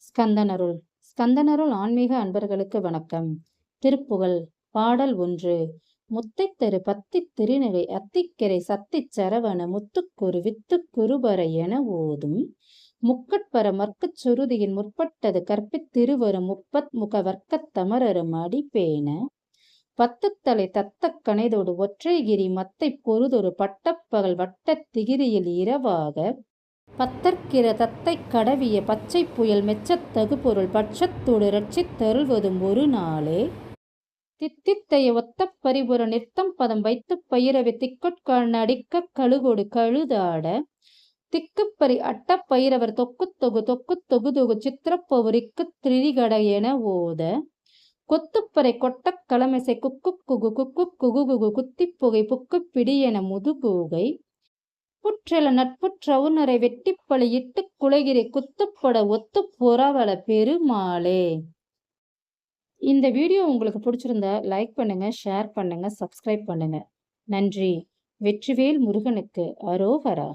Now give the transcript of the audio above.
ஸ்கந்தனருள் ஸ்கந்தனருள் ஆன்மீக அன்பர்களுக்கு வணக்கம். திருப்புகழ் பாடல் 1. முத்தைத்தரு பத்தித் திருநிலை அத்திக்கரை சத்திச் சரவண முத்துக்குரு வித்துக்குருபர என ஓதும் முக்கட்பர மற்கச் சுருதியின் முற்பட்டது கற்பித் திருவரும் முப்பத் முக வர்க்கத் தமரரும் அடிப்பேன பத்துத்தலை தத்தக் கணைதொடு ஒற்றைகிரி மத்தைப் பொருதொரு பட்டப்பகல் வட்டத் திகிரியில் இரவாக பத்தற்கிற தத்தைக் கடவிய பச்சைப் புயல் மெச்சத் தகுபொருள் பட்சத்தோடு இரட்சித் தருள்வதும் ஒரு நாளே தித்தித்தைய ஒத்தப் பரிபுர நிறுத்தம் பதம் வைத்துப் பயிரவி திக்கொட்கால் நடிக்கக் கழுகொடு கழுதாட திக்குப்பரி அட்டப் பயிரவர் தொக்குத் தொகு சித்திரப்பொரிக்குத் திரிகட என ஓத கொத்துப்பறை கொட்டக் களமிசை குக்குக் குகு குத்திப் புகை புக்குப் பிடி என முதுகூகை புற்றெல நட்புற்றவுணரை வெட்டிப்பழி இட்டுக் குலகிரி குத்துப்பட ஒத்துப் புறவல பெருமாளே. இந்த வீடியோ உங்களுக்கு பிடிச்சிருந்தா லைக் பண்ணுங்க, ஷேர் பண்ணுங்க, சப்ஸ்கிரைப் பண்ணுங்க. நன்றி. வெற்றிவேல் முருகனுக்கு அரோகரா.